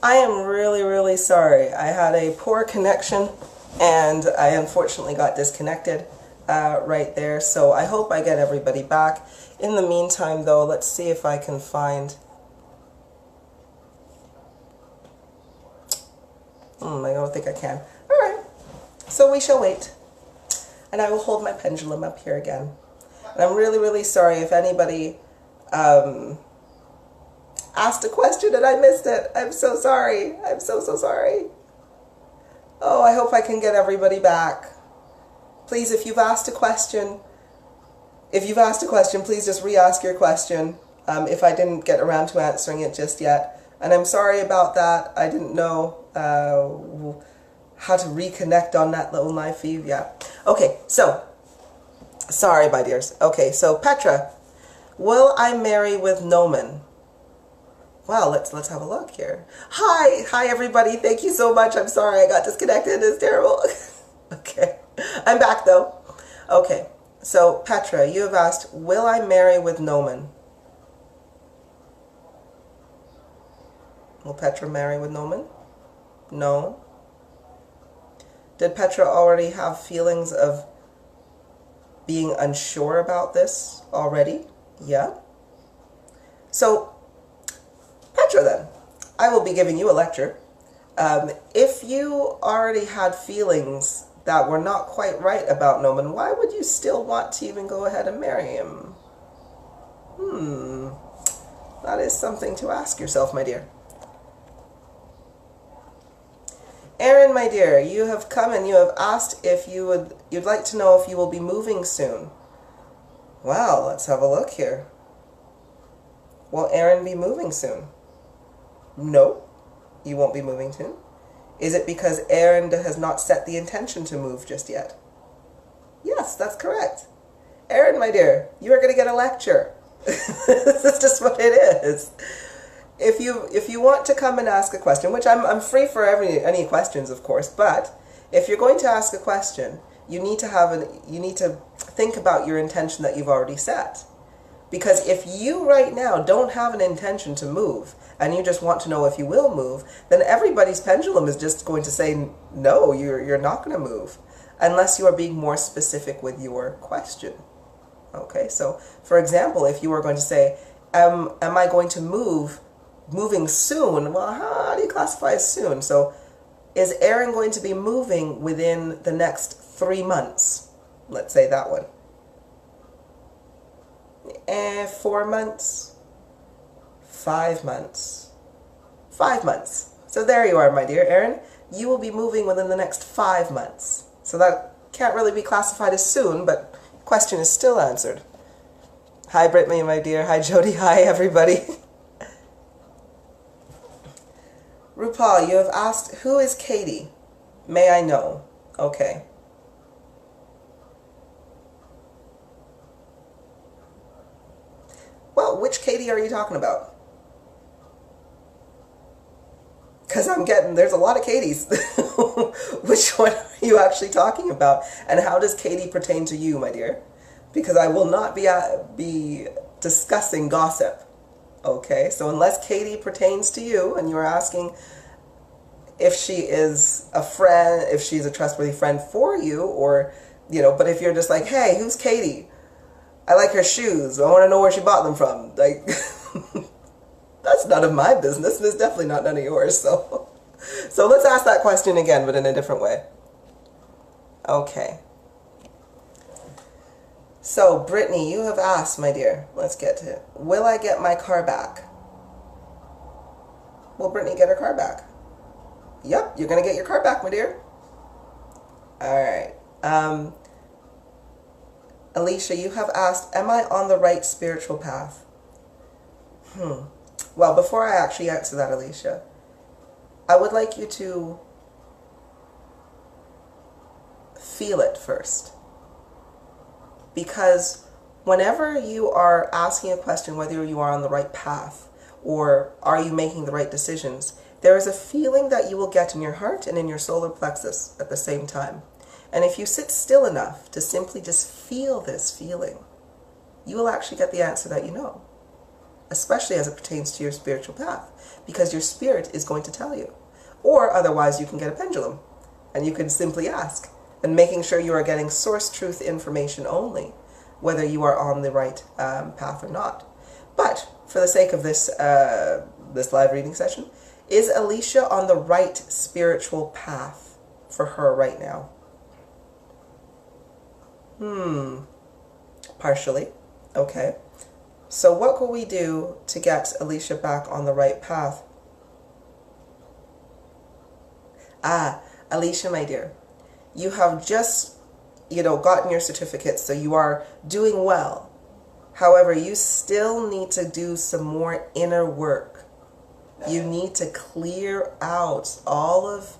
I am really, really sorry. I had a poor connection and I unfortunately got disconnected right there. So I hope I get everybody back. In the meantime, though, let's see if I can find... I don't think I can. All right. So we shall wait. And I will hold my pendulum up here again. And I'm really, really sorry if anybody asked a question and I missed it. I'm so sorry. I'm so sorry. Oh, I hope I can get everybody back. Please, if you've asked a question, please just re-ask your question if I didn't get around to answering it just yet. And I'm sorry about that. I didn't know how to reconnect on that little live feed. Yeah. Okay, so, sorry, my dears. Okay, so Petra, will I marry with Noman? Well, let's have a look here. Hi everybody. Thank you so much. I'm sorry I got disconnected. It's terrible. Okay, I'm back though. Okay, so Petra, you have asked, will I marry with Noman? Will Petra marry with Noman? No. Did Petra already have feelings of being unsure about this already? Yeah. So, Petra then, I will be giving you a lecture. If you already had feelings that were not quite right about Noman, why would you still want to even go ahead and marry him? That is something to ask yourself, my dear. Erin, my dear, you have come and you have asked if you'd like to know if you will be moving soon. Well, let's have a look here. Will Erin be moving soon? No, you won't be moving soon. Is it because Erin has not set the intention to move just yet? Yes, that's correct. Erin, my dear, you are going to get a lecture. This is just what it is. If you want to come and ask a question, which I'm free for any questions, of course, but if you're going to ask a question, you need to think about your intention that you've already set. Because if you right now don't have an intention to move and you just want to know if you will move, then everybody's pendulum is just going to say no, you're not going to move unless you are being more specific with your question. Okay, so for example, if you were going to say, am I going to moving soon? Well, how do you classify as soon? So is Erin going to be moving within the next 3 months? Let's say that one. 4 months? 5 months? 5 months. So there you are, my dear Erin. You will be moving within the next 5 months. So that can't really be classified as soon, but the question is still answered. Hi, Brittany, my dear. Hi, Jody. Hi, everybody. RuPaul, you have asked, who is Katie? May I know? Okay. Well, which Katie are you talking about? Because there's a lot of Katies. Which one are you actually talking about? And how does Katie pertain to you, my dear? Because I will not be discussing gossip. Okay, so unless Katie pertains to you and you're asking if she is a friend, if she's a trustworthy friend for you, or, but if you're just like, hey, who's Katie? I like her shoes. I want to know where she bought them from. Like, that's none of my business, and it's definitely not none of yours. So let's ask that question again, but in a different way. Okay. So, Brittany, you have asked, my dear, let's get to it. Will I get my car back? Will Brittany get her car back? Yep, you're going to get your car back, my dear. All right. Alicia, you have asked, am I on the right spiritual path? Well, before I actually answer that, Alicia, I would like you to feel it first. Because whenever you are asking a question whether you are on the right path or are you making the right decisions, there is a feeling that you will get in your heart and in your solar plexus at the same time. And if you sit still enough to simply just feel this feeling, you will actually get the answer that you know. especially as it pertains to your spiritual path, because your spirit is going to tell you. Or otherwise you can get a pendulum and you can simply ask, and making sure you are getting source truth information only, whether you are on the right path or not. But for the sake of this this live reading session, is Alicia on the right spiritual path for her right now? Partially. Okay. So what will we do to get Alicia back on the right path? Alicia, my dear, you have just, gotten your certificate, so you are doing well. However, you still need to do some more inner work. You need to clear out all of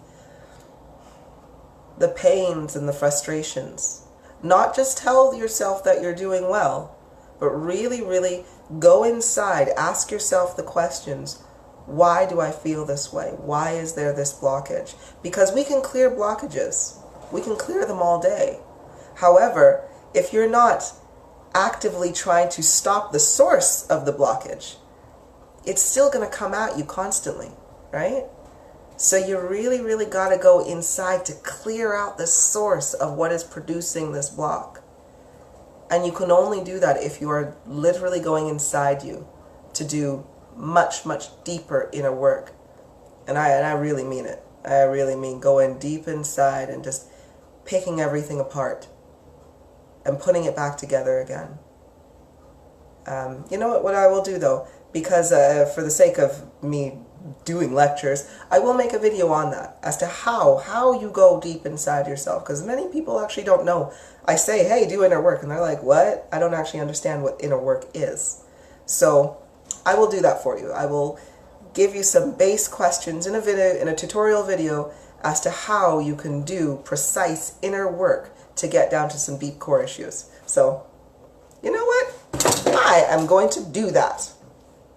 the pains and the frustrations. Not just tell yourself that you're doing well, but really, really go inside. Ask yourself the questions. Why do I feel this way? Why is there this blockage? Because we can clear blockages. We can clear them all day. However, if you're not actively trying to stop the source of the blockage, it's still going to come at you constantly, right? So you really, really got to go inside to clear out the source of what is producing this block. And you can only do that if you are literally going inside you to do much, much deeper inner work. And I really mean it. I really mean going deep inside and just picking everything apart and putting it back together again. You know what I will do though, because for the sake of me doing lectures, I will make a video on that as to how you go deep inside yourself, because many people actually don't know. I say, hey, do inner work, and they're like, what? I don't actually understand what inner work is. So I will do that for you. I will give you some base questions in a tutorial video as to how you can do precise inner work to get down to some deep core issues. So, you know what? I am going to do that.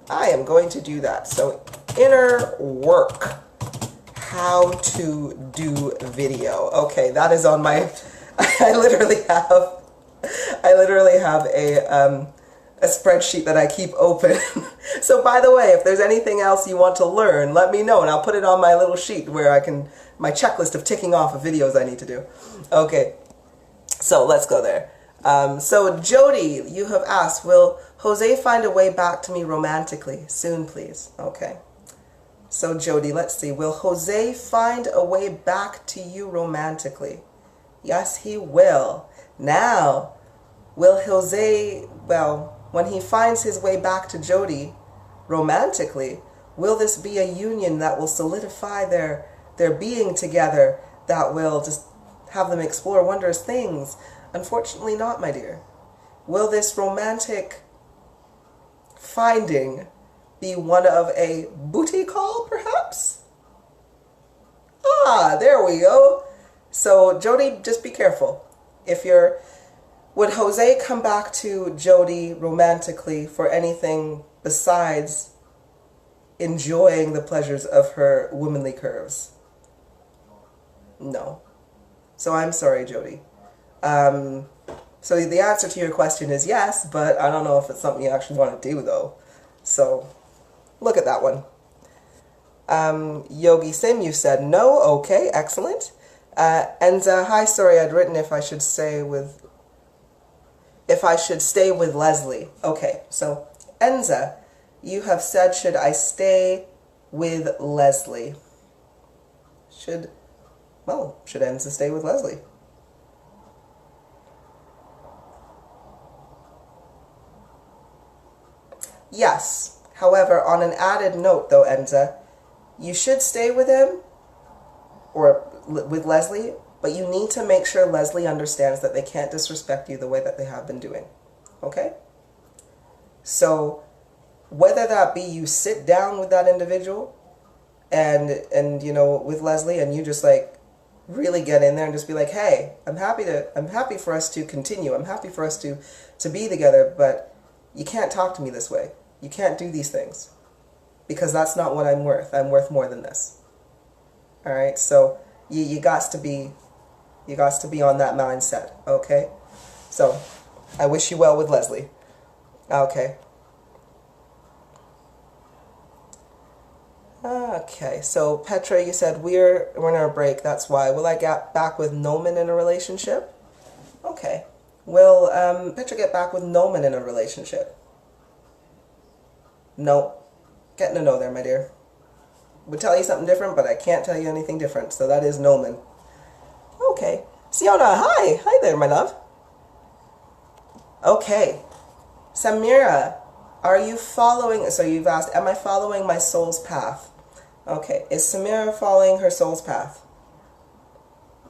I am going to do that. So, inner work. How to do video. Okay, that is on my... I literally have a spreadsheet that I keep open. So by the way, if there's anything else you want to learn, let me know and I'll put it on my little sheet where I can, my checklist of ticking off of videos I need to do. Okay, so let's go there. So Jody, you have asked, will Jose find a way back to me romantically? Soon, please. Okay. So Jody, let's see. Will Jose find a way back to you romantically? Yes, he will. Now, will Jose, well, when he finds his way back to Jody romantically, will this be a union that will solidify their being together, that will just have them explore wondrous things? Unfortunately not, my dear. Will this romantic finding be one of a booty call, perhaps? Ah, there we go. So, Jody, just be careful. Would Jose come back to Jody romantically for anything besides enjoying the pleasures of her womanly curves? No. So I'm sorry, Jody. So the answer to your question is yes, but I don't know if it's something you actually want to do, though. So, look at that one. Yogi Sim, you said no. Okay, excellent. Hi, sorry, I'd written if I should stay with Leslie. Okay, so Enza, you have said, should I stay with Leslie? Should Enza stay with Leslie? Yes. However, on an added note though, Enza, you should stay with him or with Leslie, but you need to make sure Leslie understands that they can't disrespect you the way that they have been doing. Okay? So, whether that be you sit down with that individual and with Leslie, and you just really get in there and just be like, hey, I'm happy for us to continue. I'm happy for us to be together, but you can't talk to me this way. You can't do these things, because that's not what I'm worth. I'm worth more than this. All right? So, you got to be on that mindset, okay? So, I wish you well with Leslie. Okay. Okay, so Petra, you said we're in our break, that's why. Will I get back with Noman in a relationship? Okay. Will Petra get back with Noman in a relationship? No. Getting a no there, my dear. Would tell you something different, but I can't tell you anything different, so that is Noman. Okay. Siona, hi! Hi there, my love. Okay. Samira, are you following, so you've asked, am I following my soul's path? Okay, is Samira following her soul's path?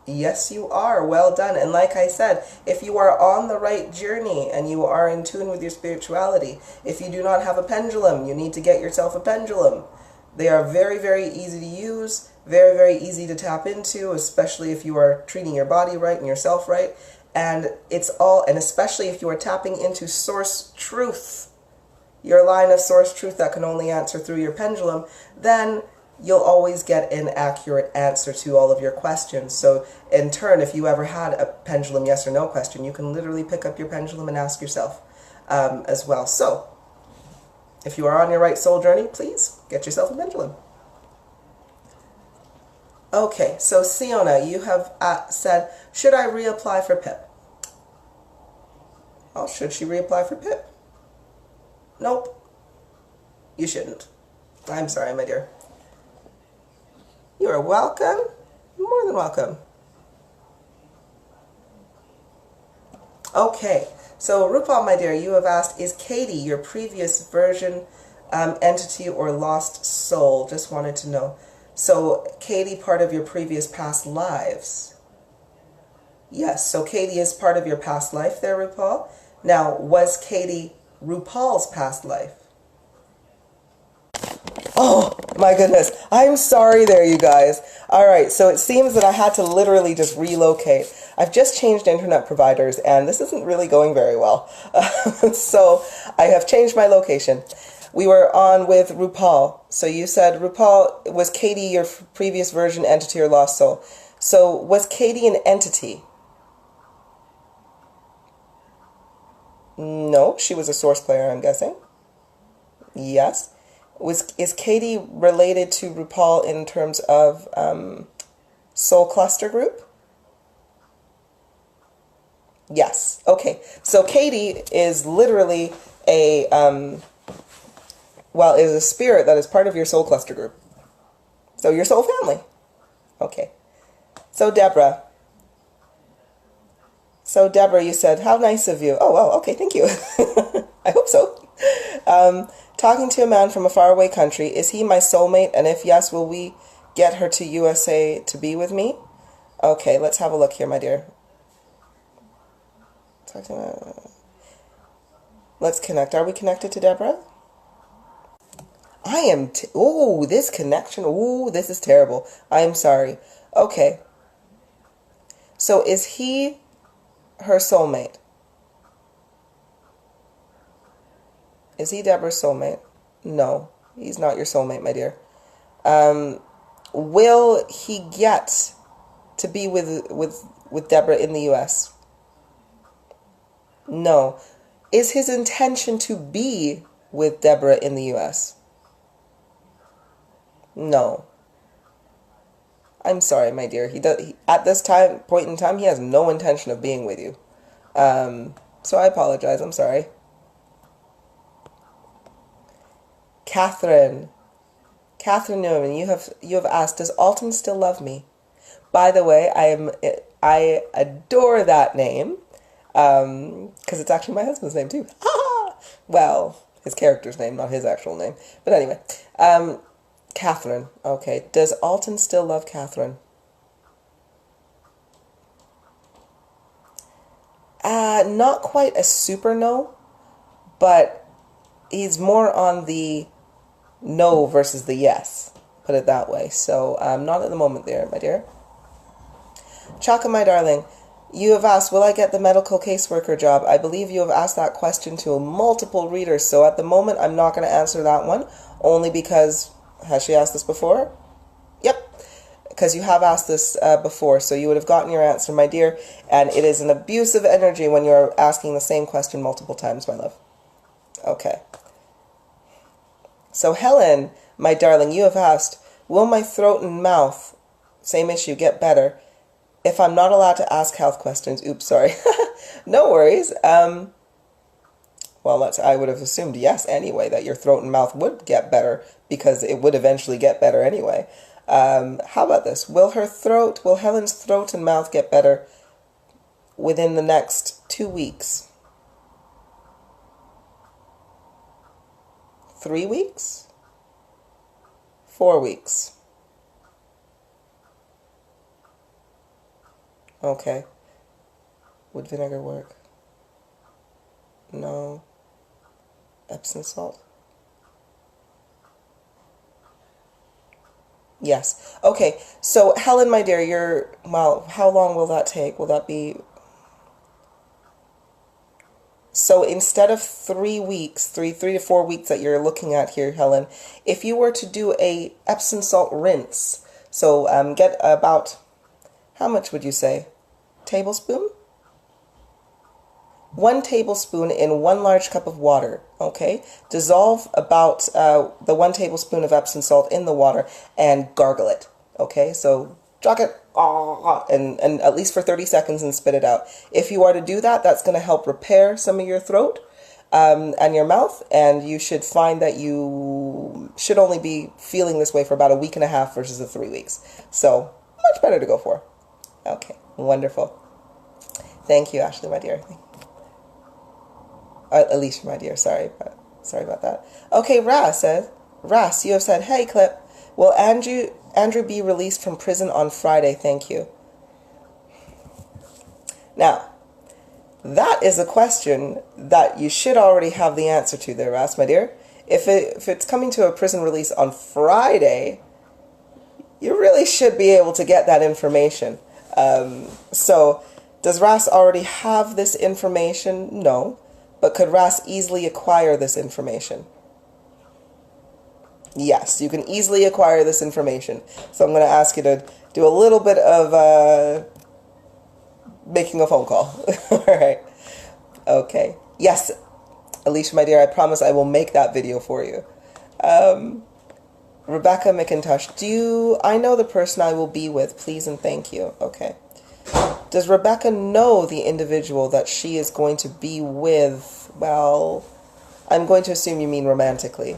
Yes, you are. Well done. And like I said, if you are on the right journey and you are in tune with your spirituality, if you do not have a pendulum, you need to get yourself a pendulum. They are very, very easy to use, very, very easy to tap into, especially if you are treating your body right and yourself right. And especially if you are tapping into source truth, your line of source truth that can only answer through your pendulum, then you'll always get an accurate answer to all of your questions. So in turn, if you ever had a pendulum yes or no question, you can literally pick up your pendulum and ask yourself as well. So if you are on your right soul journey, please get yourself a pendulum. Okay, so Siona, you have said, should I reapply for PIP? Oh, should she reapply for PIP? Nope. You shouldn't. I'm sorry, my dear. You are welcome. More than welcome. Okay, so RuPaul, my dear, you have asked, is Katie your previous version, entity, or lost soul? Just wanted to know. So, Katie, part of your previous past lives? Yes, so Katie is part of your past life there, RuPaul. Now, was Katie RuPaul's past life? Oh, my goodness. I'm sorry there, you guys. All right, so it seems that I had to literally just relocate. I've just changed internet providers, and this isn't really going very well. So I have changed my location. We were on with RuPaul. So you said, RuPaul, was Katie your previous version, entity, or lost soul? So was Katie an entity? No, she was a source player, I'm guessing. Yes. Is Katie related to RuPaul in terms of soul cluster group? Yes. Okay. So Katie is literally is a spirit that is part of your soul cluster group. So your soul family. Okay. So Deborah, you said, how nice of you. Oh, well, okay, thank you. I hope so. Talking to a man from a faraway country, is he my soulmate? And if yes, will we get her to USA to be with me? Okay, let's have a look here, my dear. Let's connect. Are we connected to Deborah? I am... Oh, this connection. Oh, this is terrible. I am sorry. Okay. So is he her soulmate? Is he Deborah's soulmate? No, he's not your soulmate, my dear. Will he get to be with Deborah in the U.S.? No. Is his intention to be with Deborah in the U.S.? No. I'm sorry, my dear. At this point in time, he has no intention of being with you. So I apologize. I'm sorry. Catherine Newman, you have asked, does Alton still love me? By the way, I adore that name, because it's actually my husband's name too. Well, his character's name, not his actual name. But anyway, Catherine. Okay, does Alton still love Catherine? Not quite a super no, but he's more on the no versus the yes, put it that way. So not at the moment there, my dear. Chaka, my darling, you have asked, will I get the medical caseworker job? I believe you have asked that question to multiple readers, so at the moment I'm not going to answer that one, only because, has she asked this before? Yep, because you have asked this before, so you would have gotten your answer, my dear, and it is an abusive energy when you're asking the same question multiple times, my love. Okay. So Helen, my darling, you have asked, will my throat and mouth, same issue, get better if I'm not allowed to ask health questions? Oops, sorry. No worries. Well, I would have assumed yes anyway, that your throat and mouth would get better because it would eventually get better anyway. How about this? Will Helen's throat and mouth get better within the next 2 weeks? 3 weeks? 4 weeks? Okay. Would vinegar work? No. Epsom salt? Yes. Okay. So, Helen, my dear, well, how long will that take? Will that be... So instead of 3 weeks, three to 4 weeks that you're looking at here, Helen, if you were to do a Epsom salt rinse, so get about, how much would you say? Tablespoon? 1 tablespoon in 1 large cup of water, okay? Dissolve about the 1 tablespoon of Epsom salt in the water and gargle it, okay? So jog it, and at least for 30 seconds and spit it out. If you are to do that, that's going to help repair some of your throat and your mouth, and you should find that you should only be feeling this way for about 1.5 weeks versus the 3 weeks. So much better to go for. Okay, wonderful. Thank you, Ashley, my dear. Alicia, my dear, sorry about that. Okay, Ras, you have said, hey, Clip, will Andrew be released from prison on Friday? Thank you. Now, that is a question that you should already have the answer to there, Ras, my dear. If it's coming to a prison release on Friday, you really should be able to get that information. So, does Ras already have this information? No. But could Ras easily acquire this information? Yes, you can easily acquire this information. So I'm going to ask you to do a little bit of making a phone call. All right. Okay. Yes, Alicia, my dear, I promise I will make that video for you. Rebecca McIntosh, I know the person I will be with, please and thank you. Okay. Does Rebecca know the individual that she is going to be with? Well, I'm going to assume you mean romantically.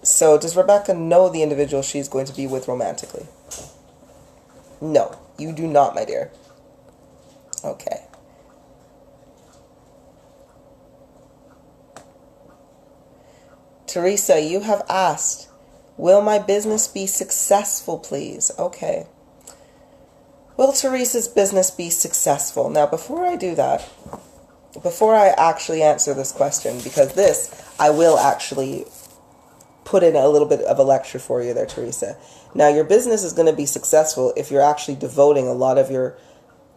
So, does Rebecca know the individual she's going to be with romantically? No, you do not, my dear. Okay. Teresa, you have asked, will my business be successful, please? Okay. Will Teresa's business be successful? Now, before I do that, before I actually answer this question, because this, I will actually put in a little bit of a lecture for you there, Teresa. Now, your business is going to be successful if you're actually devoting a lot of your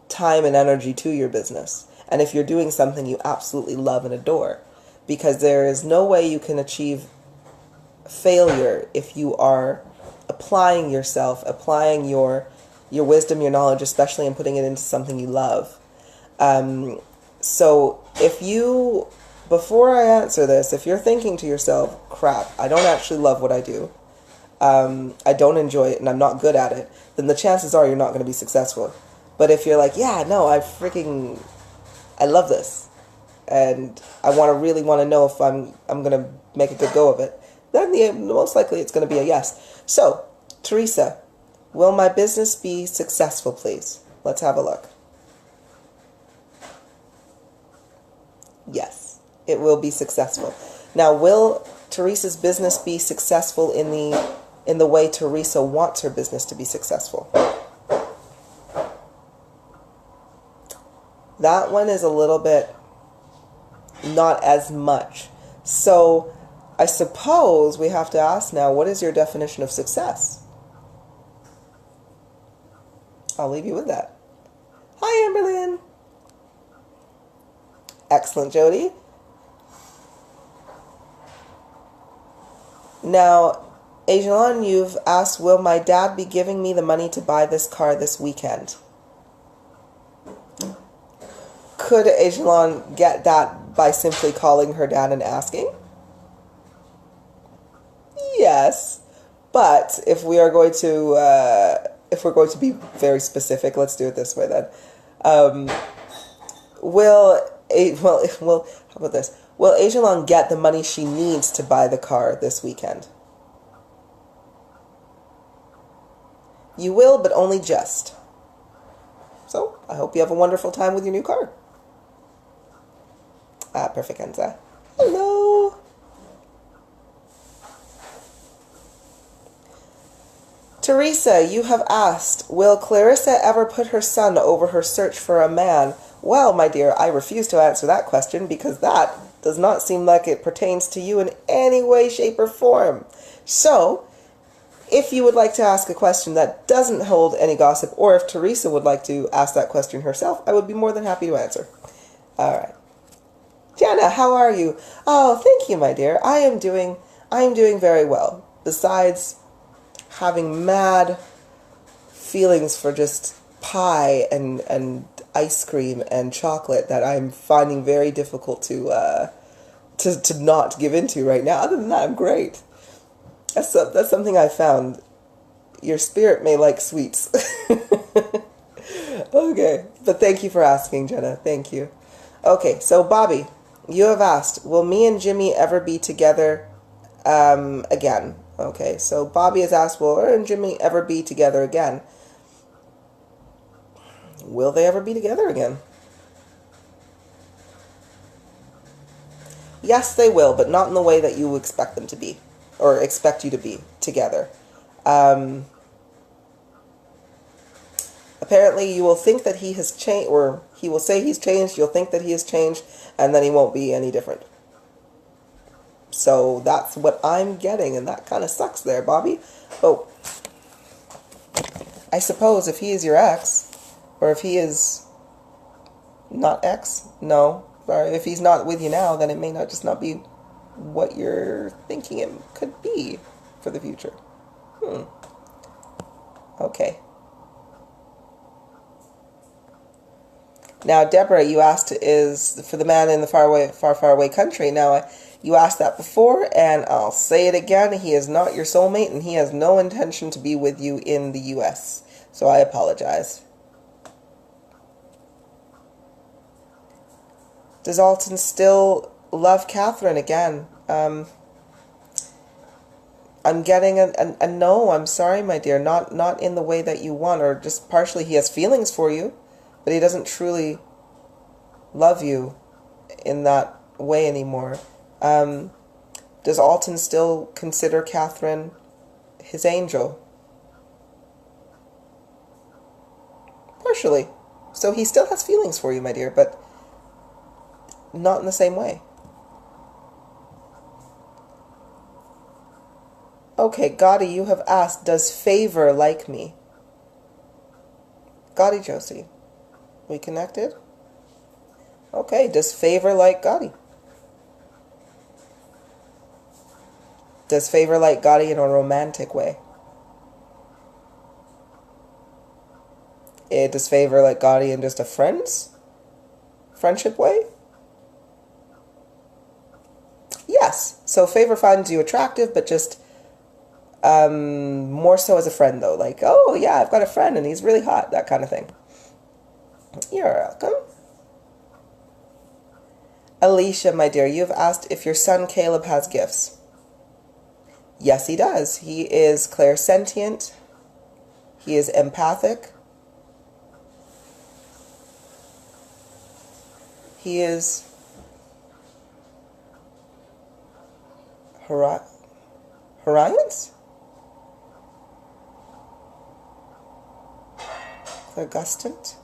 time and energy to your business. And if you're doing something you absolutely love and adore. Because there is no way you can achieve failure if you are applying yourself, applying your wisdom, your knowledge, especially, and putting it into something you love. So if you, before I answer this, if you're thinking to yourself, crap, I don't actually love what I do, I don't enjoy it, and I'm not good at it, then the chances are you're not going to be successful. But if you're like, yeah, no, I love this, and I really want to know if I'm going to make a good go of it, then most likely it's going to be a yes. So, Teresa, will my business be successful, please? Let's have a look. Yes, it will be successful. Now, will Teresa's business be successful in the way Teresa wants her business to be successful? That one is a little bit not as much. So, I suppose we have to ask now, what is your definition of success? I'll leave you with that. Hi, Amberlynn. Excellent, Jody. Now, Ajalon, you've asked, will my dad be giving me the money to buy this car this weekend? Could Ajalon get that by simply calling her dad and asking? Yes. But if we are going to, if we're going to be very specific, let's do it this way then. How about this? Will Ajalon get the money she needs to buy the car this weekend? You will, but only just. So, I hope you have a wonderful time with your new car. Perfecenza. Hello. Teresa, you have asked, will Clarissa ever put her son over her search for a man? Well, my dear, I refuse to answer that question because that does not seem like it pertains to you in any way, shape, or form. So, if you would like to ask a question that doesn't hold any gossip, or if Teresa would like to ask that question herself, I would be more than happy to answer. All right. Jana, how are you? Oh, thank you, my dear. I am doing very well. Besides having mad feelings for just pie and ice cream and chocolate that I'm finding very difficult to not give into right now. Other than that, I'm great. That's something I found. Your spirit may like sweets. Okay, but thank you for asking, Jenna. Thank you. Okay, so Bobby, you have asked, will me and Jimmy ever be together again? Okay, so Bobby has asked, will her and Jimmy ever be together again? Will they ever be together again? Yes, they will, but not in the way that you expect them to be, or expect you to be together. Apparently, you will think that he has changed, or he will say he's changed, you'll think that he has changed, and then he won't be any different. So that's what I'm getting, and that kind of sucks there, Bobby. Oh, I suppose if he is your ex, or if he is not ex, no, or if he's not with you now, then it may not just not be what you're thinking it could be for the future. Okay. Now, Deborah, you asked, is for the man in the far away country. Now, you asked that before, and I'll say it again. He is not your soulmate, and he has no intention to be with you in the U.S. So I apologize. Does Alton still love Catherine again? I'm getting a no. I'm sorry, my dear. Not in the way that you want, or just partially. He has feelings for you, but he doesn't truly love you in that way anymore. Does Alton still consider Catherine his angel? Partially. So he still has feelings for you, my dear, but not in the same way. Okay, Gotti, you have asked, does Favor like me? Gotti Josie, we connected? Okay, does Favor like Gotti? Does Favor like Gotti in a romantic way? Does Favor like Gotti in just a friendship way? Yes. So Favor finds you attractive, but just more so as a friend, though. Like, oh, yeah, I've got a friend, and he's really hot. That kind of thing. You're welcome. Alicia, my dear, you have asked if your son Caleb has gifts. Yes, he does. He is clairsentient. He is empathic. He is Horions? Clairgustant?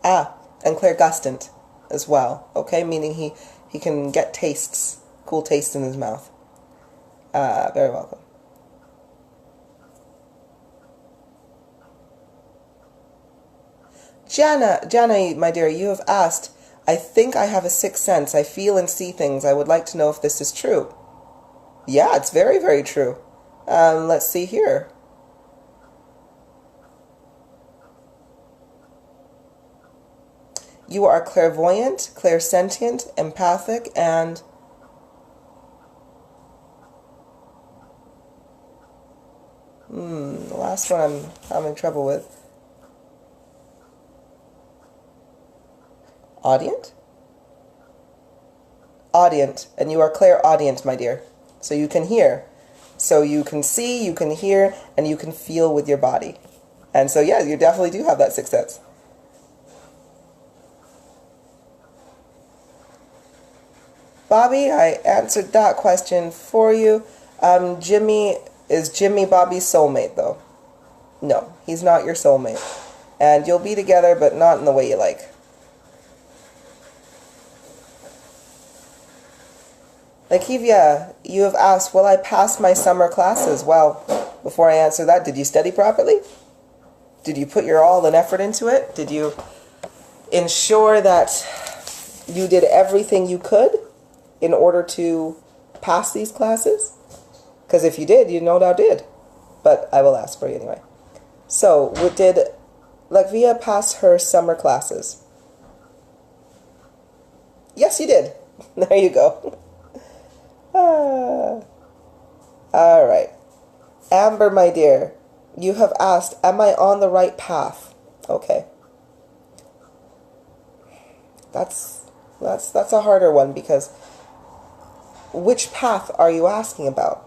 And clairgustant as well. Okay, meaning he can get tastes, cool tastes in his mouth. Very welcome. Jana, my dear, you have asked, I think I have a sixth sense. I feel and see things. I would like to know if this is true. Yeah, it's very, very true. Let's see here. You are clairvoyant, clairsentient, empathic, and The last one I'm having trouble with. Audient? Audient. And you are clairaudient, my dear. So you can hear. So you can see, you can hear, and you can feel with your body. And so, yeah, you definitely do have that sixth sense. Bobby, I answered that question for you. Is Jimmy Bobby's soulmate, though? No, he's not your soulmate. And you'll be together, but not in the way you like. Lakivia, you have asked, will I pass my summer classes? Well, before I answer that, did you study properly? Did you put your all and effort into it? Did you ensure that you did everything you could in order to pass these classes? Because if you did, you no doubt did. But I will ask for you anyway. So, did Lakvia pass her summer classes? Yes, you did. There you go. All right. Amber, my dear, you have asked, am I on the right path? Okay. That's a harder one, because which path are you asking about?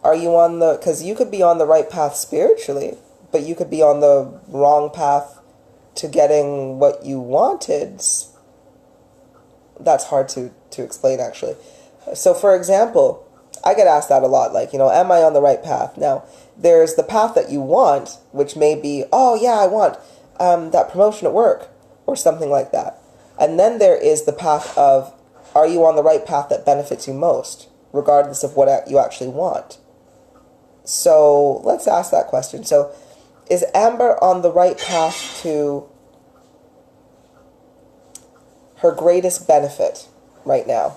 Are you on the, because you could be on the right path spiritually, but you could be on the wrong path to getting what you wanted. That's hard to explain, actually. So, for example, I get asked that a lot, like, am I on the right path? Now, there's the path that you want, which may be, oh, yeah, I want that promotion at work, or something like that. And then there is the path of, are you on the right path that benefits you most, regardless of what you actually want? So, let's ask that question. So, is Amber on the right path to her greatest benefit right now?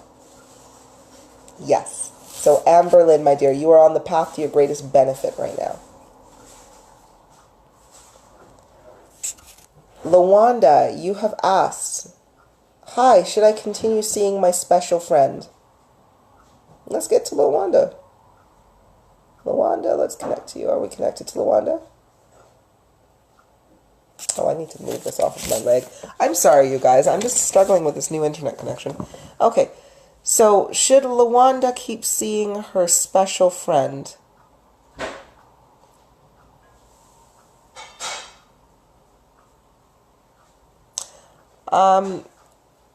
Yes. So, Amberlyn, my dear, you are on the path to your greatest benefit right now. Lawanda, you have asked, hi, should I continue seeing my special friend? Let's get to Lawanda. Lawanda, let's connect to you. Are we connected to Lawanda? Oh, I need to move this off of my leg. I'm sorry, you guys. I'm just struggling with this new internet connection. Okay. So, should Lawanda keep seeing her special friend?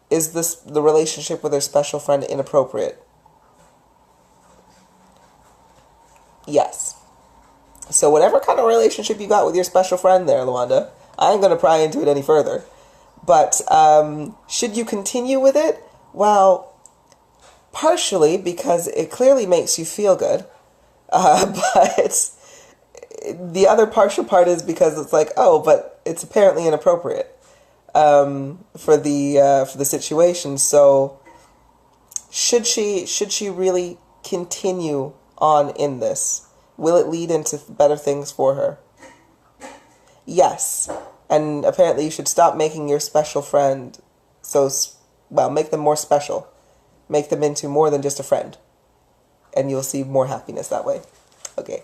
Is the relationship with her special friend inappropriate? Yes. So whatever kind of relationship you got with your special friend there, Lawanda, I ain't going to pry into it any further. But should you continue with it? Well, partially because it clearly makes you feel good. But the other partial part is because it's like, oh, but it's apparently inappropriate for the situation. So should she really continue on in this? Will it lead into better things for her? Yes. And apparently you should stop making your special friend make them more special. Make them into more than just a friend. And you'll see more happiness that way. Okay.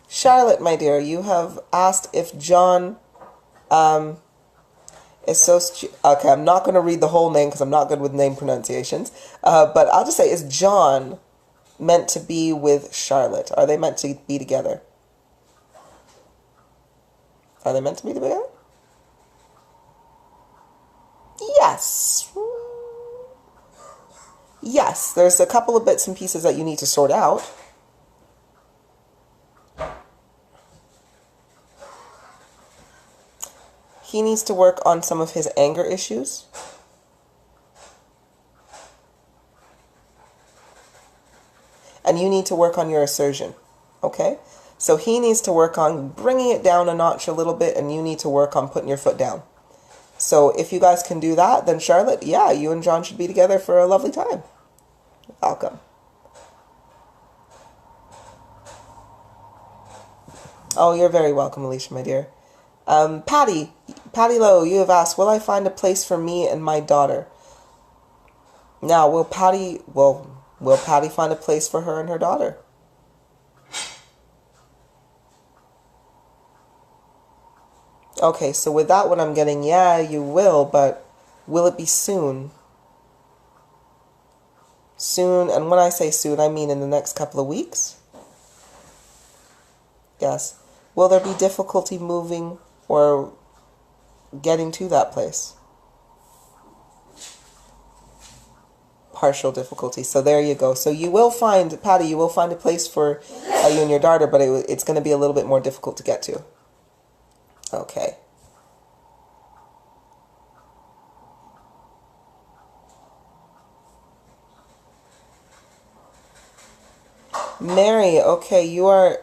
Charlotte, my dear, you have asked if John is so... Okay, I'm not going to read the whole name because I'm not good with name pronunciations. But I'll just say, is John meant to be with Charlotte? Are they meant to be together? Are they meant to be together? Yes. Yes, there's a couple of bits and pieces that you need to sort out. He needs to work on some of his anger issues. And you need to work on your assertion. Okay? So he needs to work on bringing it down a notch a little bit, and you need to work on putting your foot down. So if you guys can do that, then Charlotte, yeah, you and John should be together for a lovely time. Welcome. Oh, you're very welcome, Alicia, my dear. Patty Lowe, you have asked, will I find a place for me and my daughter? Now, Will Patty find a place for her and her daughter? Okay, so with that one I'm getting, yeah, you will, but will it be soon? Soon, and when I say soon, I mean in the next couple of weeks? Yes. Will there be difficulty moving or getting to that place? Partial difficulty. So there you go. So you will find, Patty, you will find a place for you and your daughter, but it's going to be a little bit more difficult to get to. Okay. Mary, okay, you are...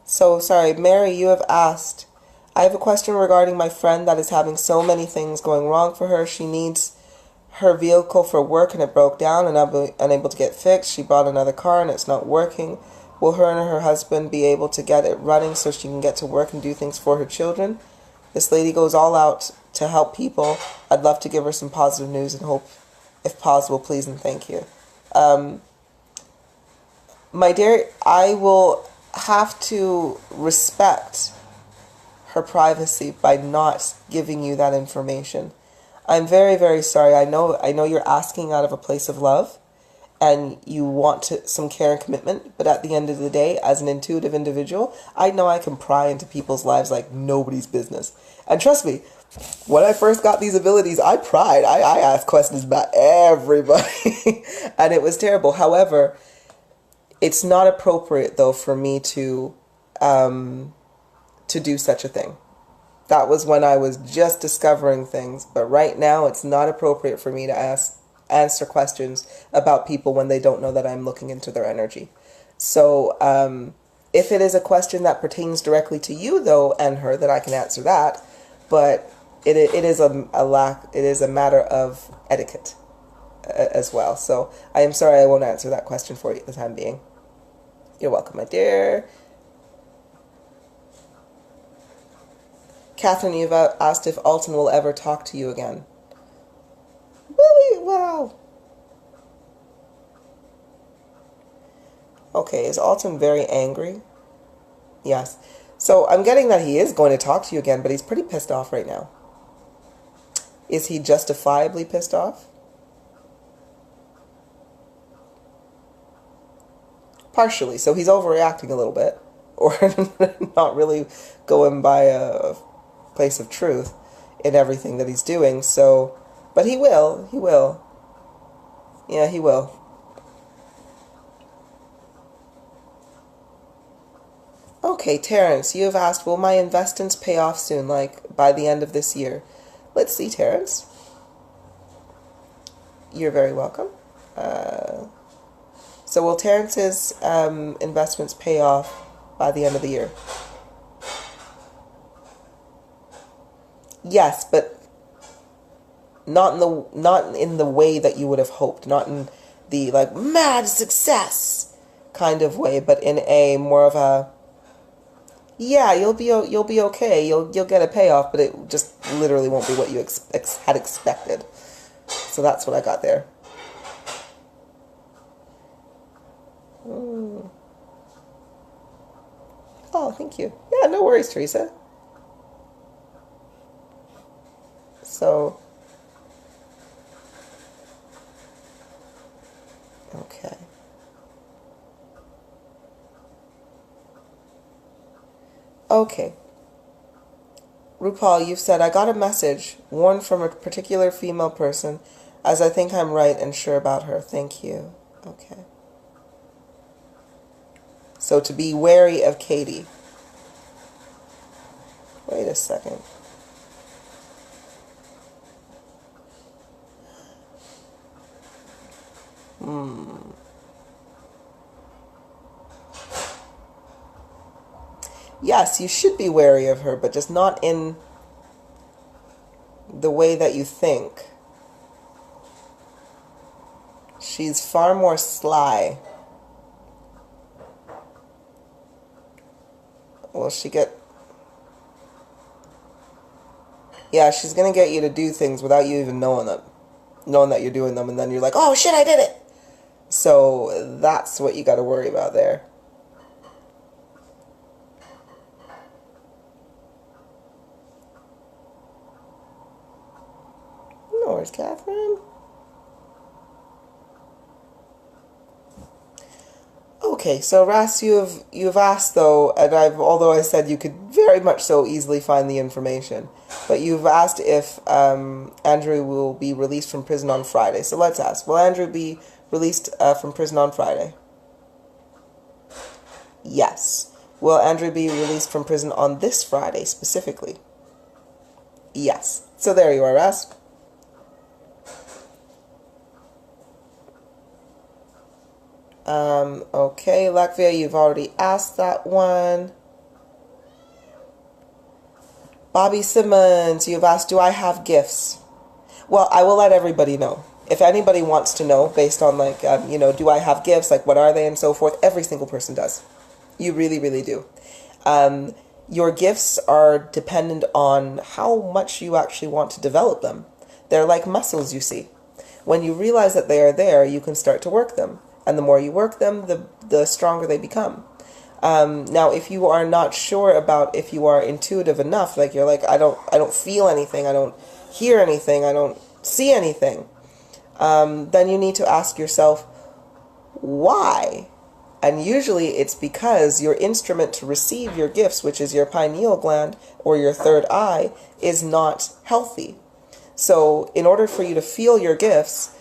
So, sorry, Mary, you have asked, I have a question regarding my friend that is having so many things going wrong for her. She needs her vehicle for work and it broke down and unable to get fixed. She bought another car and it's not working. Will her and her husband be able to get it running so she can get to work and do things for her children? This lady goes all out to help people. I'd love to give her some positive news and hope, if possible, please and thank you. My dear, I will have to respect her privacy by not giving you that information. I'm very, very sorry. I know you're asking out of a place of love and you want some care and commitment, but at the end of the day, as an intuitive individual, I know I can pry into people's lives like nobody's business. And trust me, when I first got these abilities, I pried. I asked questions about everybody and it was terrible. However, it's not appropriate, though, for me to do such a thing. That was when I was just discovering things. But right now, it's not appropriate for me to answer questions about people when they don't know that I'm looking into their energy. So if it is a question that pertains directly to you, though, and her, then I can answer that. But it is a matter of etiquette as well. So I am sorry I won't answer that question for you at the time being. You're welcome, my dear. Catherine, you've asked if Alton will ever talk to you again. Really? Wow. Okay, is Alton very angry? Yes. So I'm getting that he is going to talk to you again, but he's pretty pissed off right now. Is he justifiably pissed off? Partially. So he's overreacting a little bit, or not really going by a place of truth in everything that he's doing. So, but he will. Yeah, he will. Okay, Terrence, you have asked, will my investments pay off soon, like by the end of this year? Let's see, Terrence. You're very welcome. So will Terrence's investments pay off by the end of the year? Yes, but not in the way that you would have hoped, not in the like mad success kind of way, but in a more of a yeah, you'll be okay. You'll get a payoff, but it just literally won't be what you had expected. So that's what I got there. Oh, thank you. Yeah, no worries, Teresa. So, okay. Okay. RuPaul, you've said, I got a message, warned from a particular female person, as I think I'm right and sure about her. Thank you. Okay. So to be wary of Katie. Wait a second. Yes, you should be wary of her, but just not in the way that you think. She's far more sly. Will she get Yeah, she's gonna get you to do things without you even knowing them. Knowing that you're doing them, and then you're like, oh shit, I did it! So that's what you gotta worry about there. No, where's Catherine? Okay, so Ras, you've asked though, and although I said you could very much so easily find the information, but you've asked if Andrew will be released from prison on Friday. So let's ask: will Andrew be released from prison on Friday? Yes. Will Andrew be released from prison on this Friday specifically? Yes. So there you are, Ras. Okay, Latvia, you've already asked that one. Bobby Simmons, you've asked, do I have gifts? Well, I will let everybody know. If anybody wants to know, based on like, do I have gifts? Like, what are they and so forth? Every single person does. You really, really do. Your gifts are dependent on how much you actually want to develop them. They're like muscles, you see. When you realize that they are there, you can start to work them. And the more you work them, the stronger they become. Now, if you are not sure about if you are intuitive enough, like you're like, I don't feel anything, I don't hear anything, I don't see anything, then you need to ask yourself, why? And usually it's because your instrument to receive your gifts, which is your pineal gland or your third eye, is not healthy. So in order for you to feel your gifts,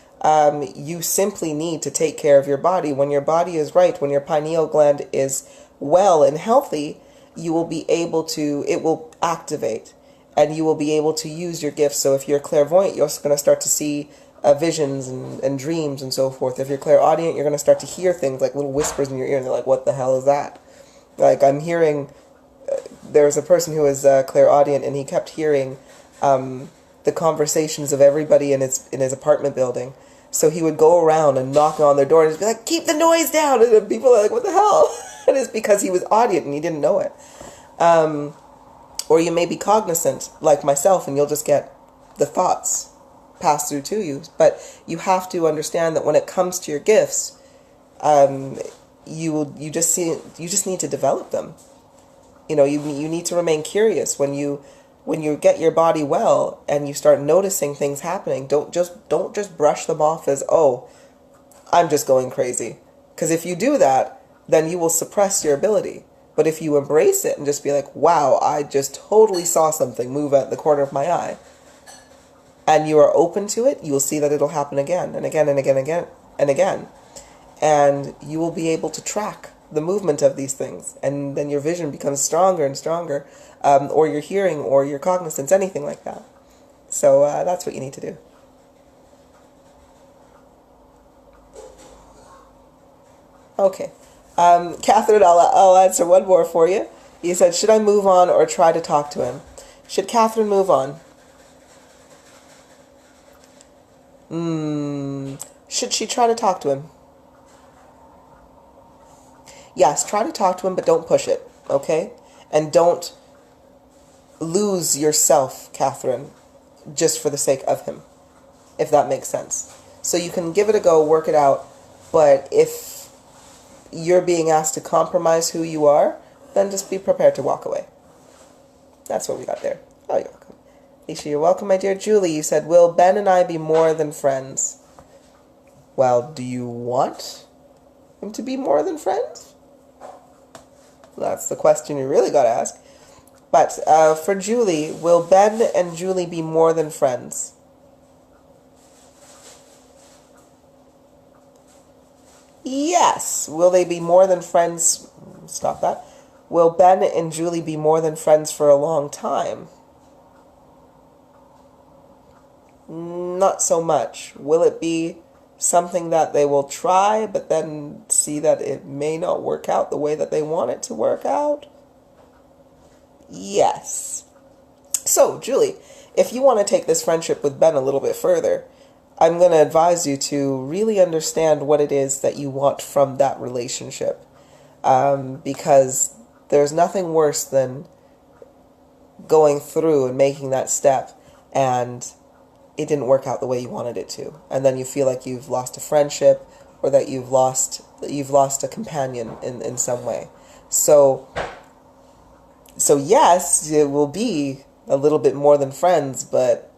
you simply need to take care of your body. When your body is right, when your pineal gland is well and healthy, you will be able to, it will activate and you will be able to use your gifts. So if you're clairvoyant, you're going to start to see visions and dreams and so forth. If you're clairaudient, you're going to start to hear things like little whispers in your ear and they're like, what the hell is that? Like I'm hearing, there's a person who is clairaudient and he kept hearing the conversations of everybody in his apartment building. So he would go around and knock on their door and just be like, keep the noise down. And then people are like, what the hell? And it's because he was audient and he didn't know it. Or you may be cognizant, like myself, and you'll just get the thoughts passed through to you. But you have to understand that when it comes to your gifts, you just need to develop them. You need to remain curious when you get your body well and you start noticing things happening. Don't just brush them off as, oh, I'm just going crazy. Because if you do that, then you will suppress your ability. But if you embrace it and just be like, wow, I just totally saw something move at the corner of my eye, and you are open to it, you will see that it'll happen again and again and again and again and again. And you will be able to track the movement of these things. And then your vision becomes stronger and stronger. Or your hearing or your cognizance, anything like that. So that's what you need to do. Okay. Catherine, I'll answer one more for you. You said, should I move on or try to talk to him? Should Catherine move on? Should she try to talk to him? Yes, try to talk to him, but don't push it, okay? And don't lose yourself, Catherine, just for the sake of him, if that makes sense. So you can give it a go, work it out, but if you're being asked to compromise who you are, then just be prepared to walk away. That's what we got there. Oh, you're welcome. Alicia, you're welcome, my dear. Julie, you said, will Ben and I be more than friends? Well, do you want him to be more than friends? That's the question you really got to ask. But for Julie, will Ben and Julie be more than friends? Yes. Will they be more than friends? Stop that. Will Ben and Julie be more than friends for a long time? Not so much. Will it be something that they will try, but then see that it may not work out the way that they want it to work out? Yes. So, Julie, if you want to take this friendship with Ben a little bit further, I'm going to advise you to really understand what it is that you want from that relationship. Because there's nothing worse than going through and making that step and it didn't work out the way you wanted it to, and then you feel like you've lost a friendship, or that you've lost a companion in some way. So yes, it will be a little bit more than friends, but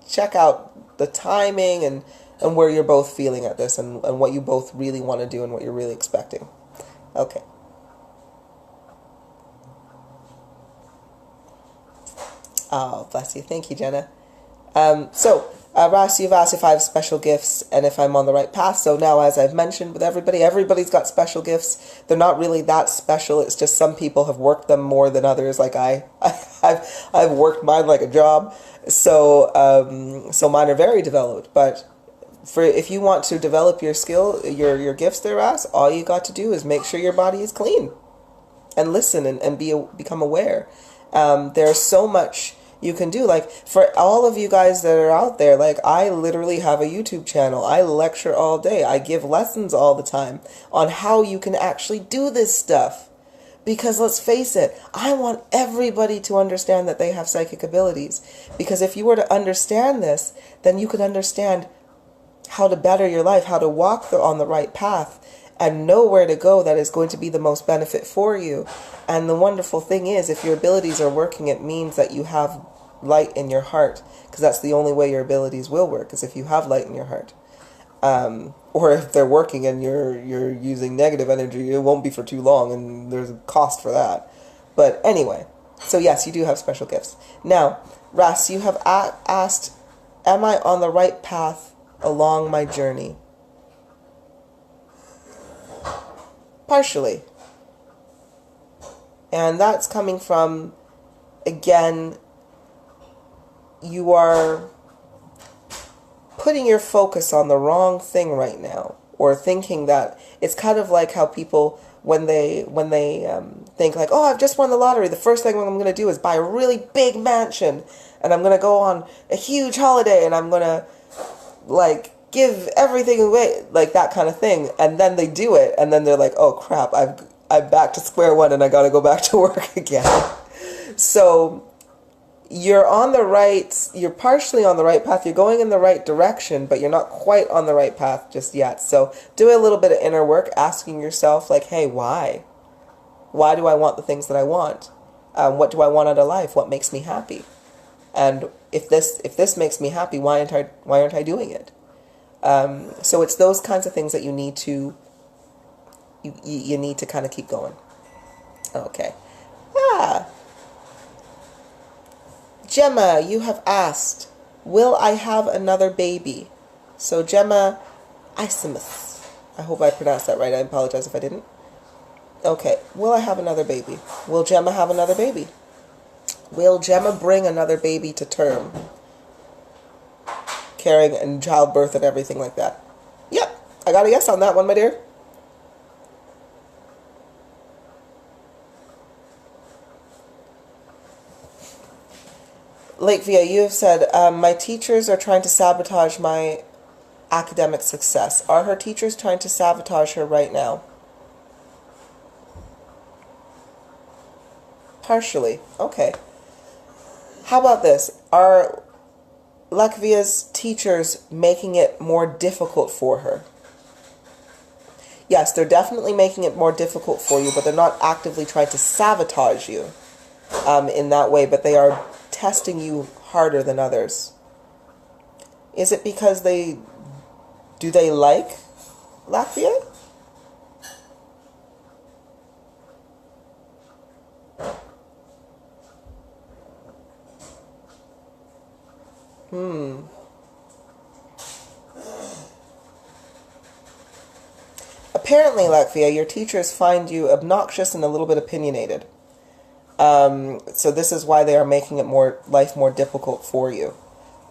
check out the timing and where you're both feeling at this, and what you both really want to do and what you're really expecting. Okay. Oh, bless you. Thank you, Jenna. Ross, you've asked if I have special gifts and if I'm on the right path. So now, as I've mentioned with everybody's got special gifts. They're not really that special. It's just some people have worked them more than others. Like I've worked mine like a job. So mine are very developed. But if you want to develop your skill, your gifts there, Ross, all you got to do is make sure your body is clean and listen and become aware. There's so much you can do. Like, for all of you guys that are out there, like, I literally have a YouTube channel. I lecture all day. I give lessons all the time on how you can actually do this stuff. Because let's face it, I want everybody to understand that they have psychic abilities. Because if you were to understand this, then you could understand how to better your life, how to walk on the right path, and know where to go that is going to be the most benefit for you. And the wonderful thing is, if your abilities are working, it means that you have light in your heart, because that's the only way your abilities will work, is if you have light in your heart. Or if they're working and you're using negative energy, it won't be for too long, and there's a cost for that. But anyway, so yes, you do have special gifts. Now, Ras, you have asked, am I on the right path along my journey? Partially. And that's coming from, again, you are putting your focus on the wrong thing right now, or thinking that it's kind of like how people, when they think like, oh, I've just won the lottery, the first thing I'm going to do is buy a really big mansion, and I'm going to go on a huge holiday, and I'm going to like give everything away, like that kind of thing. And then they do it, and then they're like, oh crap, I'm back to square one, and I got to go back to work again. So you're partially on the right path. You're going in the right direction, but you're not quite on the right path just yet. So do a little bit of inner work, asking yourself, like, hey, why? Why do I want the things that I want? What do I want out of life? What makes me happy? And if this makes me happy, why aren't I doing it? So it's those kinds of things that you need to kind of keep going. Okay. Gemma, you have asked, will I have another baby? So Gemma Isimuth, I hope I pronounced that right. I apologize if I didn't. Okay, will I have another baby? Will Gemma have another baby? Will Gemma bring another baby to term? Carrying and childbirth and everything like that. Yep, I got a yes on that one, my dear. Lakevia, you have said, my teachers are trying to sabotage my academic success. Are her teachers trying to sabotage her right now? Partially. Okay. How about this? Are Lakvia's teachers making it more difficult for her? Yes, they're definitely making it more difficult for you, but they're not actively trying to sabotage you in that way, but they are testing you harder than others. Is it because do they like Latvia? Apparently, Latvia, your teachers find you obnoxious and a little bit opinionated. So this is why they are making life more difficult for you.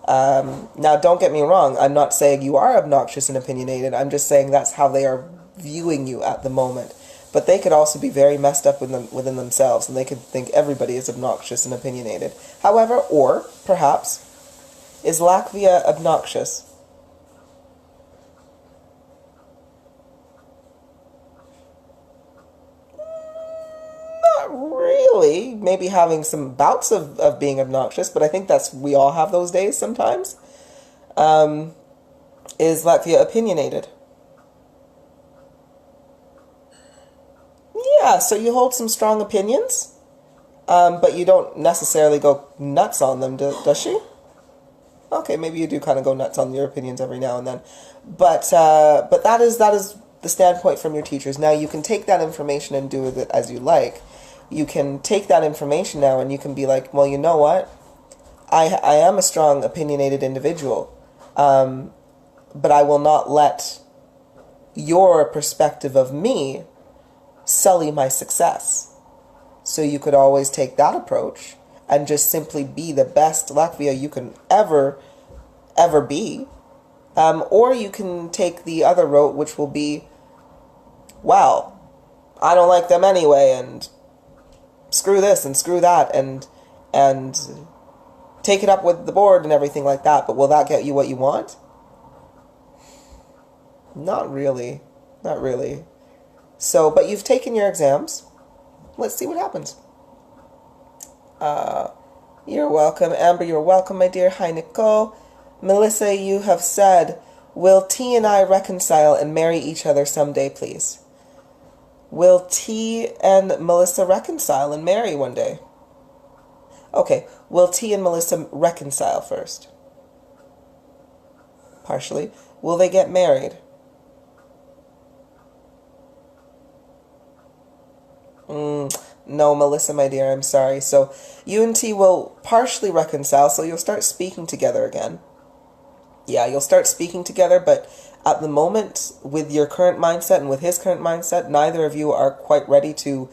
Now, don't get me wrong. I'm not saying you are obnoxious and opinionated. I'm just saying that's how they are viewing you at the moment. But they could also be very messed up within themselves, and they could think everybody is obnoxious and opinionated. However, or perhaps, is Latvia obnoxious? Not really. Maybe having some bouts of being obnoxious, but I think we all have those days sometimes. Is Latvia opinionated? Yeah, so you hold some strong opinions, but you don't necessarily go nuts on them, does she? Okay, maybe you do kind of go nuts on your opinions every now and then, but that is the standpoint from your teachers. Now you can take that information and do with it as you like. You can take that information now and you can be like, well, you know what? I am a strong, opinionated individual, but I will not let your perspective of me sully my success. So you could always take that approach and just simply be the best Latvia you can ever be. Or you can take the other route, which will be, well, I don't like them anyway, and screw this and screw that, and take it up with the board and everything like that. But will that get you what you want? Not really. Not really. So, but you've taken your exams. Let's see what happens. You're welcome. Amber, you're welcome, my dear. Hi, Nicole. Melissa, you have said, will T and I reconcile and marry each other someday, please? Will T and Melissa reconcile and marry one day? Okay, will T and Melissa reconcile first? Partially. Will they get married? No, Melissa, my dear, I'm sorry. So you and T will partially reconcile, so you'll start speaking together again. Yeah, you'll start speaking together, but at the moment, with your current mindset and with his current mindset, neither of you are quite ready to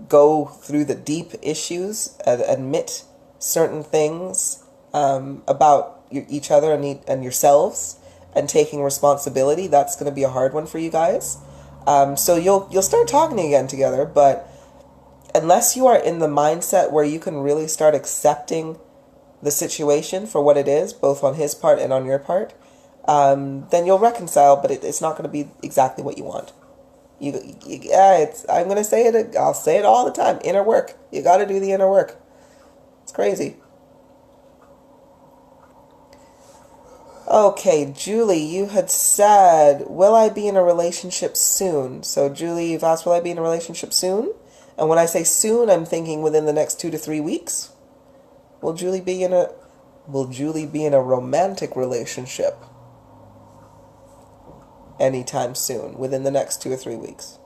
go through the deep issues and admit certain things about each other and yourselves, and taking responsibility. That's going to be a hard one for you guys. So you'll start talking again together, but unless you are in the mindset where you can really start accepting the situation for what it is, both on his part and on your part, then you'll reconcile, but it's not going to be exactly what you want. I'm going to say it, I'll say it all the time, inner work. You got to do the inner work. It's crazy. Okay, Julie, you had said, will I be in a relationship soon? So Julie, you've asked, will I be in a relationship soon? And when I say soon, I'm thinking within the next 2 to 3 weeks. Will Julie be in a romantic relationship anytime soon, within the next 2 or 3 weeks?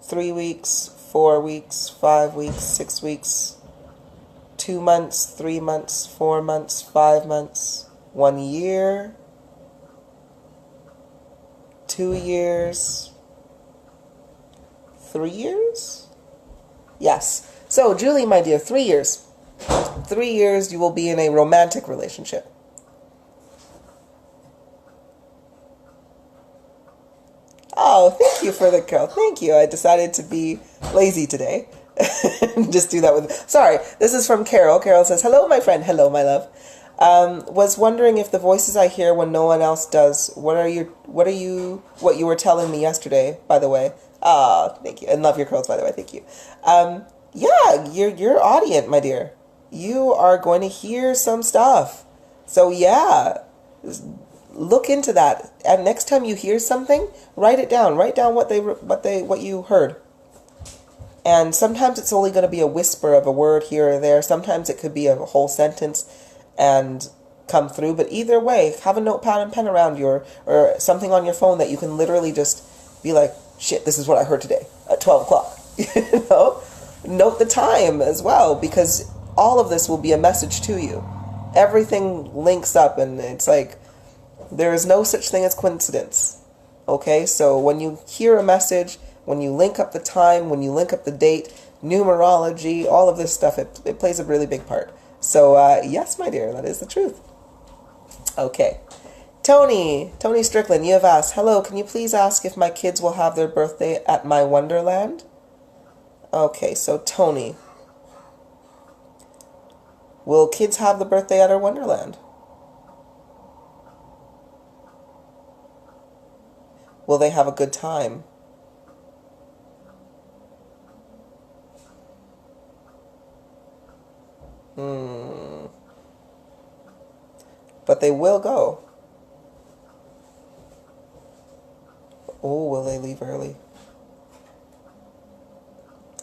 3 weeks, 4 weeks, 5 weeks, 6 weeks, 2 months, 3 months, 4 months, 5 months, 1 year, 2 years, 3 years? Yes. So, Julie, my dear, 3 years. 3 years you will be in a romantic relationship. Oh, thank you for the Carol. Thank you. I decided to be lazy today. Just do that with... Sorry, this is from Carol. Carol says, hello, my friend. Hello, my love. Was wondering if the voices I hear when no one else does, what you were telling me yesterday, by the way. Thank you. And love your curls, by the way. Thank you. Yeah, you're audience, my dear. You are going to hear some stuff. So yeah, look into that. And next time you hear something, write it down. Write down what you heard. And sometimes it's only going to be a whisper of a word here or there. Sometimes it could be a whole sentence and come through. But either way, have a notepad and pen around you, or something on your phone that you can literally just be like, shit, this is what I heard today at 12 o'clock. You know? Note the time as well, because all of this will be a message to you. Everything links up, and it's like there is no such thing as coincidence. Okay? So when you hear a message, when you link up the time, when you link up the date, numerology, all of this stuff, it plays a really big part. So yes, my dear, that is the truth. Okay. Tony Strickland, you have asked, hello, can you please ask if my kids will have their birthday at my Wonderland? Okay, so Tony, will kids have the birthday at our Wonderland? Will they have a good time? Hmm. But they will go. Oh, will they leave early?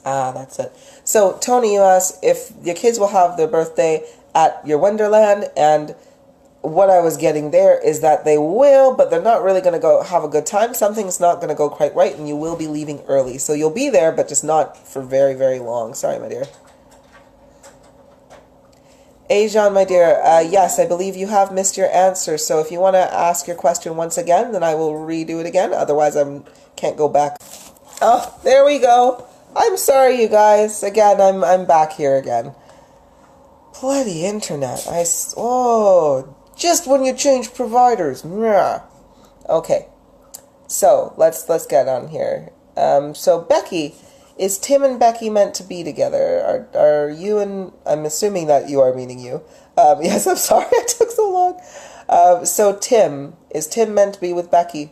Ah, that's it. So, Tony, you asked if your kids will have their birthday at your Wonderland, and what I was getting there is that they will, but they're not really going to go have a good time. Something's not going to go quite right, and you will be leaving early. So you'll be there, but just not for very, very long. Sorry, my dear. Ajan, my dear, yes, I believe you have missed your answer. So if you want to ask your question once again, then I will redo it again. Otherwise, I can't go back. Oh, there we go. I'm sorry, you guys. Again, I'm back here again. Bloody internet. Oh, just when you change providers. Mwah. Okay. So, let's get on here. So Becky, is Tim and Becky meant to be together? Are you and... I'm assuming that you are meaning you. Yes, I'm sorry it took so long. So Tim, is Tim meant to be with Becky?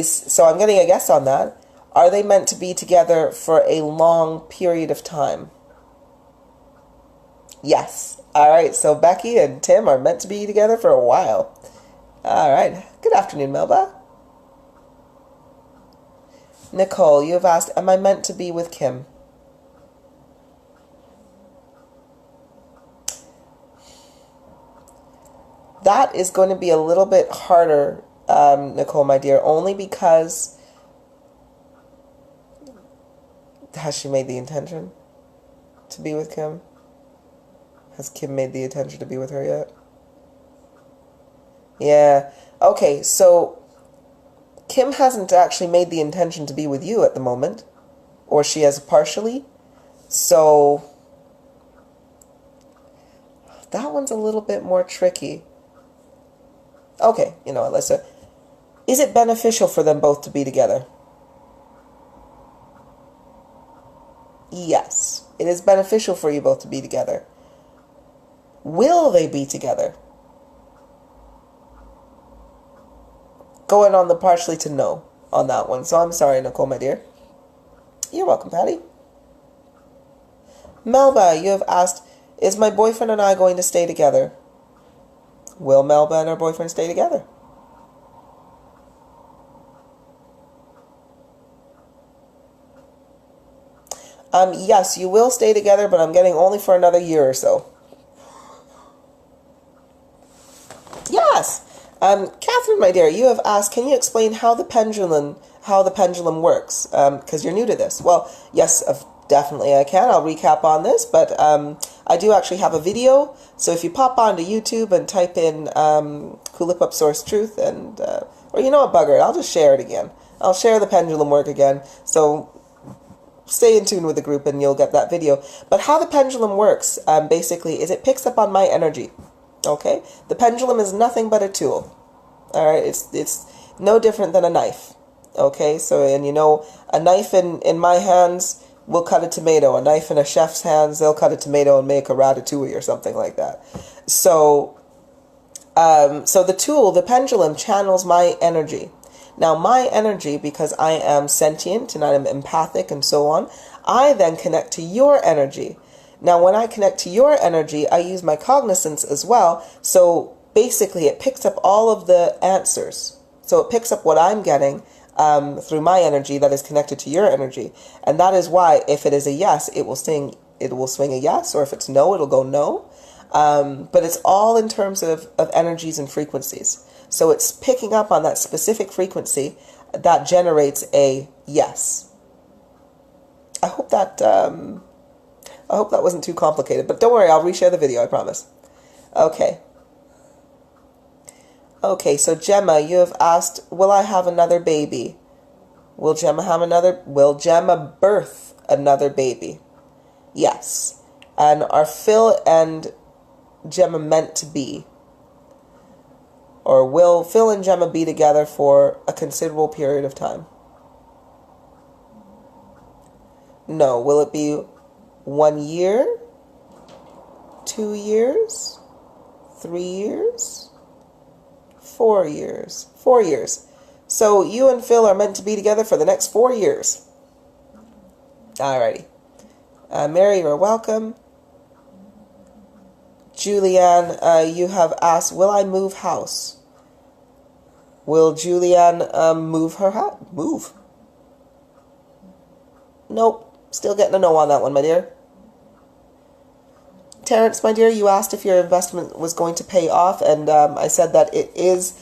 So I'm getting a guess on that. Are they meant to be together for a long period of time? Yes. All right, so Becky and Tim are meant to be together for a while. All right. Good afternoon, Melba. Nicole, you have asked, am I meant to be with Kim? That is going to be a little bit harder, Nicole, my dear, only because... Has she made the intention to be with Kim? Has Kim made the intention to be with her yet? Yeah. Okay, so Kim hasn't actually made the intention to be with you at the moment. Or she has partially. So that one's a little bit more tricky. Okay, you know what, let's... Is it beneficial for them both to be together? Yes, it is beneficial for you both to be together. Will they be together? Going on the partially to no on that one. So I'm sorry, Nicole, my dear. You're welcome, Patty. Melba, you have asked, is my boyfriend and I going to stay together? Will Melba and her boyfriend stay together? Yes, you will stay together, but I'm getting only for another year or so. Yes. Catherine, my dear, you have asked, can you explain how the pendulum works? Because you're new to this. Well, yes, definitely I can. I'll recap on this, but I do actually have a video. So if you pop onto YouTube and type in Kulipup Source Truth, and or you know what, bugger it, I'll just share it again. I'll share the pendulum work again. So stay in tune with the group and you'll get that video. But how the pendulum works, basically, is it picks up on my energy. Okay? The pendulum is nothing but a tool. Alright? It's no different than a knife. Okay? So, and you know, a knife in my hands will cut a tomato. A knife in a chef's hands, they'll cut a tomato and make a ratatouille or something like that. So, so the tool, the pendulum, channels my energy. Now, my energy, because I am sentient and I am empathic and so on, I then connect to your energy. Now, when I connect to your energy, I use my cognizance as well. So basically, it picks up all of the answers. So it picks up what I'm getting through my energy that is connected to your energy. And that is why, if it is a yes, it will swing a yes, or if it's no, it'll go no. But it's all in terms of energies and frequencies. So it's picking up on that specific frequency that generates a yes. I hope that wasn't too complicated, but don't worry, I'll reshare the video, I promise. Okay. Okay, so Gemma, you have asked, will I have another baby? Will Gemma birth another baby? Yes. And are Phil and Gemma meant to be? Or will Phil and Gemma be together for a considerable period of time? No. Will it be 1 year? 2 years? 3 years? 4 years? 4 years. So you and Phil are meant to be together for the next 4 years. Alrighty. Mary, you're welcome. Julianne, you have asked, will I move house? Will Julianne move her house? Move? Nope. Still getting a no on that one, my dear. Terrence, my dear, you asked if your investment was going to pay off, and I said that it is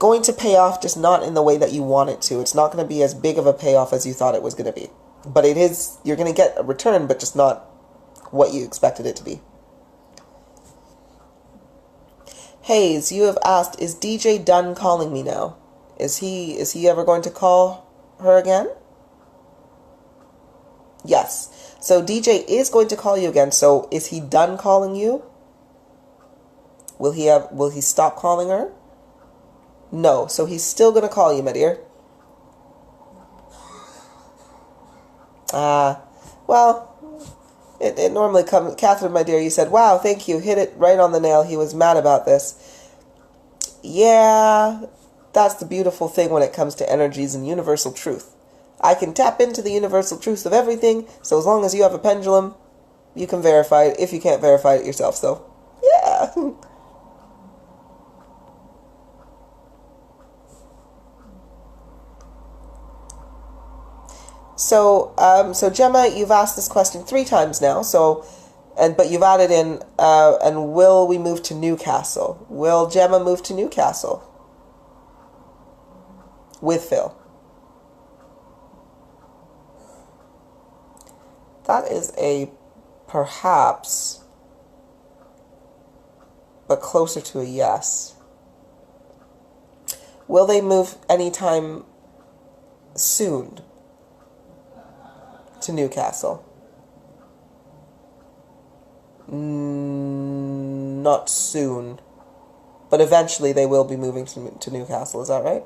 going to pay off, just not in the way that you want it to. It's not going to be as big of a payoff as you thought it was going to be. But it is, you're going to get a return, but just not what you expected it to be. Hayes, you have asked, is DJ done calling me now? Is he ever going to call her again? Yes. So DJ is going to call you again. So is he done calling you? Will he stop calling her? No. So he's still going to call you, my dear. Well, it normally comes. Catherine, my dear, you said, wow, thank you. Hit it right on the nail. He was mad about this. Yeah, that's the beautiful thing when it comes to energies and universal truth. I can tap into the universal truth of everything, so as long as you have a pendulum, you can verify it if you can't verify it yourself, so yeah. So Gemma, you've asked this question 3 times now, but you've added in, and will we move to Newcastle? Will Gemma move to Newcastle? With Phil. That is a perhaps, but closer to a yes. Will they move anytime soon to Newcastle? Not soon, but eventually they will be moving to Newcastle. Is that right?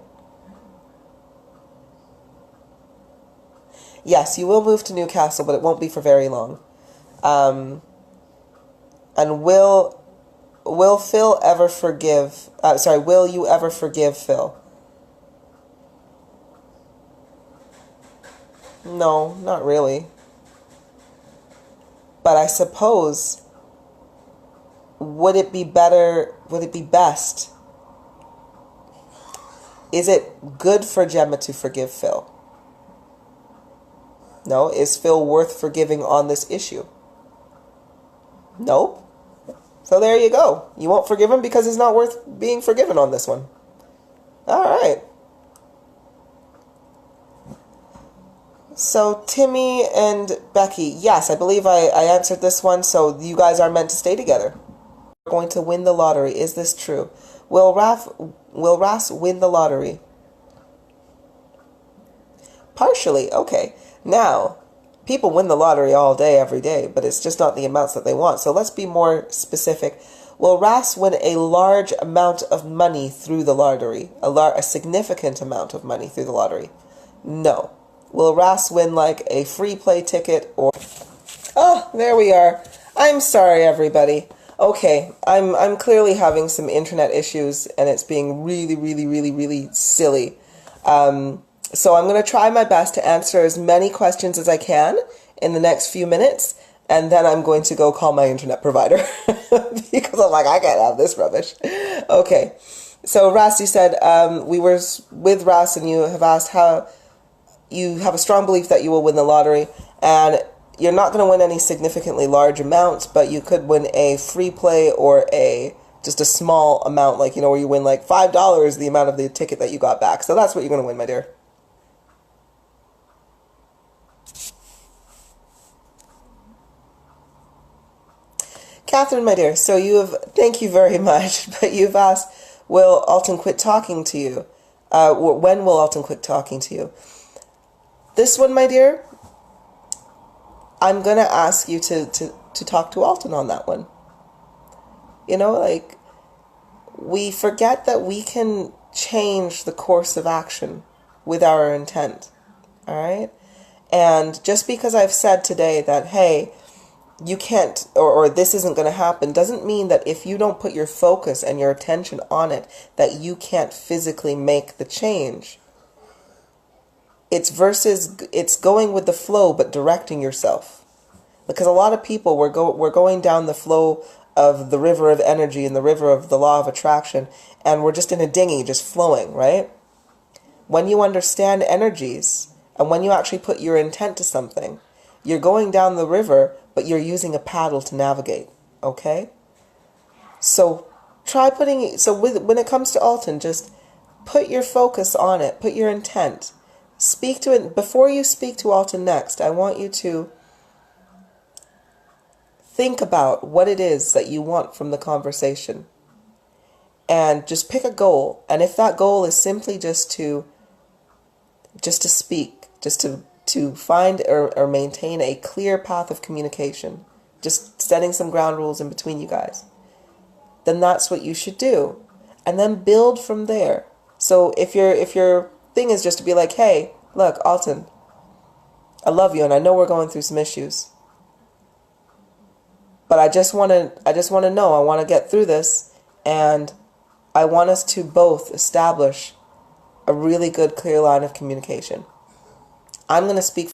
Yes, you will move to Newcastle, but it won't be for very long. And will Phil ever forgive... will you ever forgive Phil? No, not really. But I suppose, would it be best? Is it good for Gemma to forgive Phil? No. Is Phil worth forgiving on this issue? Nope. So there you go. You won't forgive him because he's not worth being forgiven on this one. All right. So Timmy and Becky, yes, I believe I answered this one. So you guys are meant to stay together. We're going to win the lottery. Is this true? Will Ras win the lottery? Partially, okay. Now, people win the lottery all day, every day, but it's just not the amounts that they want. So let's be more specific. Will Ras win a large amount of money through the lottery? A significant amount of money through the lottery? No. Will Ras win like a free play ticket or... Oh, there we are. I'm sorry, everybody. Okay, I'm clearly having some internet issues, and it's being really, really, really, really silly. So I'm going to try my best to answer as many questions as I can in the next few minutes, and then I'm going to go call my internet provider because I'm like, I can't have this rubbish. Okay, so Ras, you said we were with Ras, and you have asked how you have a strong belief that you will win the lottery, and you're not going to win any significantly large amounts, but you could win a free play or just a small amount, like, where you win like $5, the amount of the ticket that you got back. So that's what you're going to win, my dear. Catherine, my dear, so thank you very much, but you've asked, will Alton quit talking to you? When will Alton quit talking to you? This one, my dear, I'm going to ask you to talk to Alton on that one. We forget that we can change the course of action with our intent, all right? And just because I've said today that, hey, you can't, or this isn't going to happen, doesn't mean that if you don't put your focus and your attention on it, that you can't physically make the change. It's going with the flow, but directing yourself. Because a lot of people, we're going down the flow of the river of energy and the river of the law of attraction, and we're just in a dinghy, just flowing, right? When you understand energies, and when you actually put your intent to something, you're going down the river, but you're using a paddle to navigate, okay? So when it comes to Alton, just put your focus on it, put your intent. Speak to it. Before you speak to Alton next, I want you to think about what it is that you want from the conversation. And just pick a goal. And if that goal is simply just to speak, just to find or maintain a clear path of communication, just setting some ground rules in between you guys, then that's what you should do. And then build from there. So if your thing is just to be like, hey, look, Alton, I love you and I know we're going through some issues, but I just want to know, I want to get through this, and I want us to both establish a really good, clear line of communication. I'm going to speak